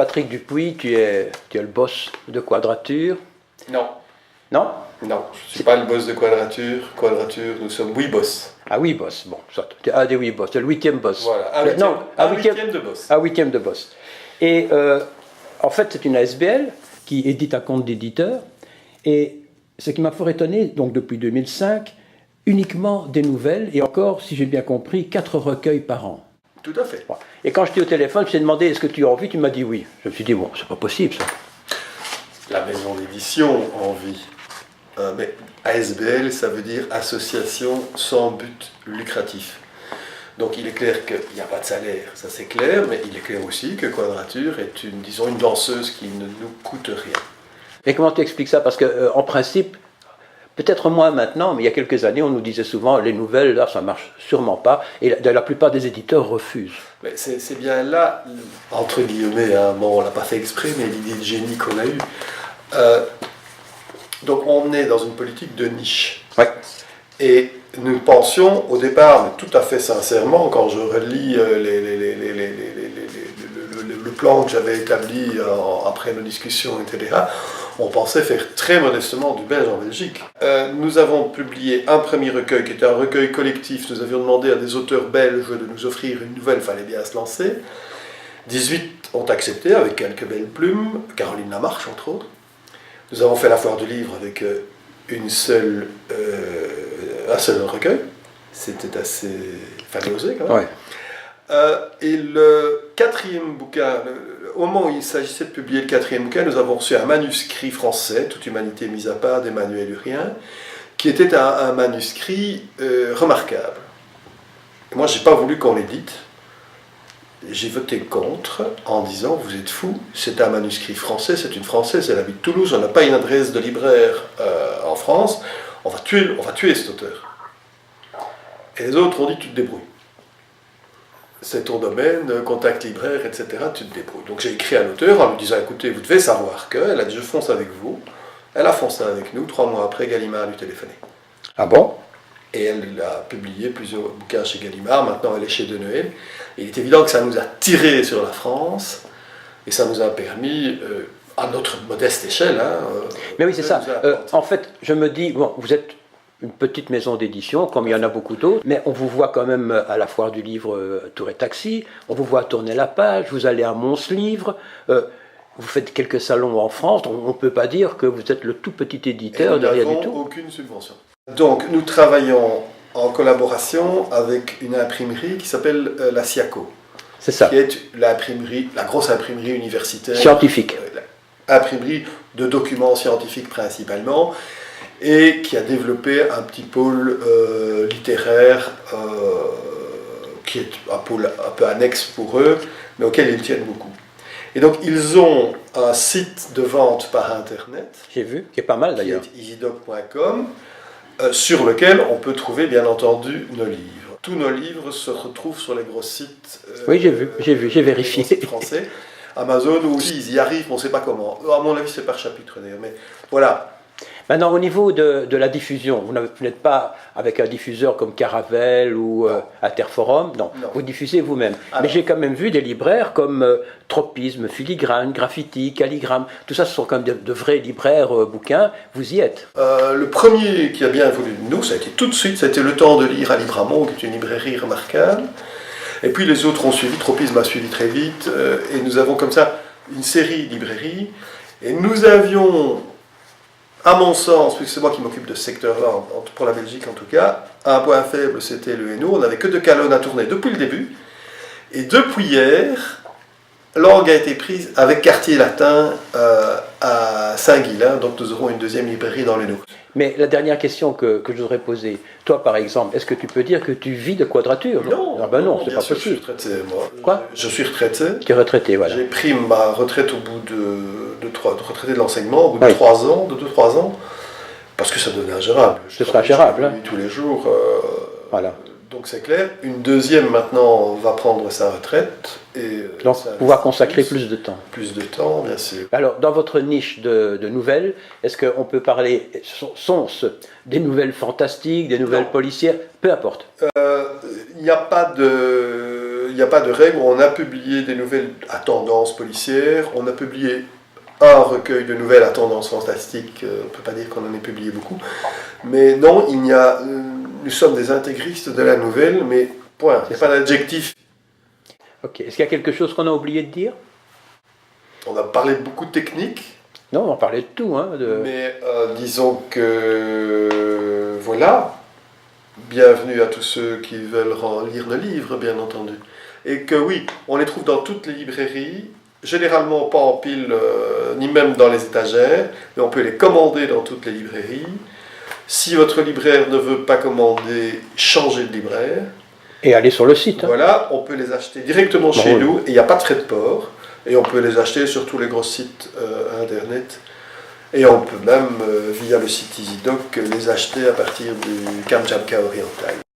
Patrick Dupuis, tu es le boss de Quadrature. Non. Non? Non, je ne suis pas le boss de Quadrature. Quadrature, nous sommes 8 boss. Ah oui, boss. Bon, soit. Tu es un des 8 boss. Tu es le 8e boss. Voilà, un huitième de boss. Un 8e de boss. Et en fait, c'est une ASBL qui édite un compte d'éditeur. Et ce qui m'a fort étonné, donc depuis 2005, uniquement des nouvelles. Et encore, si j'ai bien compris, 4 recueils par an. Tout à fait. Et quand j'étais au téléphone, je t'ai demandé est-ce que tu as envie, tu m'as dit oui. Je me suis dit, bon, c'est pas possible ça. La maison d'édition en vie. Mais ASBL, ça veut dire association sans but lucratif. Donc il est clair qu'il n'y a pas de salaire, ça c'est clair, mais il est clair aussi que Quadrature est une danseuse qui ne nous coûte rien. Et comment tu expliques ça? Parce qu'en principe, peut-être moins maintenant, mais il y a quelques années, on nous disait souvent les nouvelles, là, ça ne marche sûrement pas. Et la plupart des éditeurs refusent. Mais c'est bien là, entre guillemets, hein, bon, on ne l'a pas fait exprès, mais l'idée de génie qu'on a eue. Donc on est dans une politique de niche. Ouais. Et nous pensions au départ, mais tout à fait sincèrement, quand je relis le plan que j'avais établi après nos discussions, etc., on pensait faire très modestement du belge en Belgique. Nous avons publié un premier recueil qui était un recueil collectif. Nous avions demandé à des auteurs belges de nous offrir une nouvelle, il fallait bien se lancer. 18 ont accepté avec quelques belles plumes, Caroline Lamarche entre autres. Nous avons fait la foire du livre avec un seul recueil. C'était assez... fallait oser quand même. Ouais. Et le quatrième bouquin, au moment où il s'agissait de publier le quatrième bouquin, nous avons reçu un manuscrit français, toute humanité mise à part, d'Emmanuel Urien, qui était un manuscrit remarquable. Et moi, je n'ai pas voulu qu'on l'édite. J'ai voté contre en disant vous êtes fous, c'est un manuscrit français, c'est une française, elle habite Toulouse, on n'a pas une adresse de libraire en France, on va tuer cet auteur. Et les autres ont dit tu te débrouilles. C'est ton domaine, contact libraire, etc. Tu te débrouilles. Donc j'ai écrit à l'auteur en lui disant écoutez, vous devez savoir que, elle a dit je fonce avec vous, elle a foncé avec nous, 3 mois après, Gallimard lui téléphonait. Ah bon? Et elle a publié plusieurs bouquins chez Gallimard, maintenant elle est chez De Noël. Il est évident que ça nous a tiré sur la France, et ça nous a permis, à notre modeste échelle... mais oui, c'est ça. En fait, je me dis, bon, vous êtes une petite maison d'édition, comme il y en a beaucoup d'autres, mais on vous voit quand même à la foire du livre Tour et Taxi, on vous voit tourner la page, vous allez à Mons Livre, vous faites quelques salons en France, on ne peut pas dire que vous êtes le tout petit éditeur de rien du tout. Nous n'avons aucune subvention. Donc, nous travaillons en collaboration avec une imprimerie qui s'appelle la SIACO. C'est ça. Qui est l'imprimerie, la grosse imprimerie universitaire. Scientifique. Imprimerie de documents scientifiques principalement, et qui a développé un petit pôle littéraire qui est un pôle un peu annexe pour eux, mais auquel ils tiennent beaucoup. Et donc, ils ont un site de vente par Internet. J'ai vu, qui est pas mal d'ailleurs. Qui est easydoc.com. Sur lequel on peut trouver bien entendu nos livres. Tous nos livres se retrouvent sur les gros sites. Oui, j'ai vérifié. Français. Amazon aussi, ils y arrivent, mais on ne sait pas comment. À mon avis, c'est par chapitre d'ailleurs. Mais voilà. Maintenant, au niveau de la diffusion, vous n'êtes pas avec un diffuseur comme Caravelle ou Interforum, non. Vous diffusez vous-même. Mais j'ai quand même vu des libraires comme Tropisme, Filigrane, Graffiti, Calligramme. Tout ça, ce sont quand même de vrais libraires bouquins. Vous y êtes. Le premier qui a bien voulu de nous, ça a été tout de suite, ça a été Le Temps de lire à Libramont, qui est une librairie remarquable. Et puis les autres ont suivi, Tropisme a suivi très vite. Et nous avons comme ça une série de librairies. Et nous avions... À mon sens, puisque c'est moi qui m'occupe de ce secteur-là, pour la Belgique en tout cas, un point faible, c'était le Hainaut. On n'avait que 2 colonnes à tourner depuis le début. Et depuis hier, langue a été prise avec Quartier Latin à Saint-Guilain. Donc nous aurons une deuxième librairie dans l'Hainaut. Mais la dernière question que je voudrais poser, toi par exemple, est-ce que tu peux dire que tu vis de Quadrature? Non, ah ben non, c'est pas possible. Je suis retraité, moi. Quoi? Je suis retraité. Tu es retraité, voilà. J'ai pris ma retraite au bout retraité de l'enseignement, au bout de 3 ans, de 2-3 ans, parce que ça devenait ingérable. Ce sera ingérable. Hein. Tous les jours. Voilà. Donc c'est clair. Une deuxième maintenant va prendre sa retraite. Et donc pouvoir consacrer plus de temps. Plus de temps, bien sûr. Alors dans votre niche de nouvelles, est-ce qu'on peut parler, sont-ce des nouvelles fantastiques, des nouvelles policières? Peu importe. Il n'y a pas de... il n'y a pas de règle. On a publié des nouvelles à tendance policière, on a publié un recueil de nouvelles à tendance fantastique, on ne peut pas dire qu'on en ait publié beaucoup, mais non, nous sommes des intégristes de la nouvelle, mais point, il n'y a pas d'adjectif. Ok, est-ce qu'il y a quelque chose qu'on a oublié de dire? On a parlé de beaucoup de techniques. Non, on parlait de tout. Hein, mais disons que, voilà, bienvenue à tous ceux qui veulent lire le livre, bien entendu. Et que oui, on les trouve dans toutes les librairies, généralement pas en pile, ni même dans les étagères, mais on peut les commander dans toutes les librairies. Si votre libraire ne veut pas commander, changez de libraire. Et allez sur le site. Hein. Voilà, on peut les acheter directement chez nous, et il n'y a pas de frais de port. Et on peut les acheter sur tous les gros sites internet. Et on peut même, via le site EasyDoc, les acheter à partir du Kamtchatka oriental.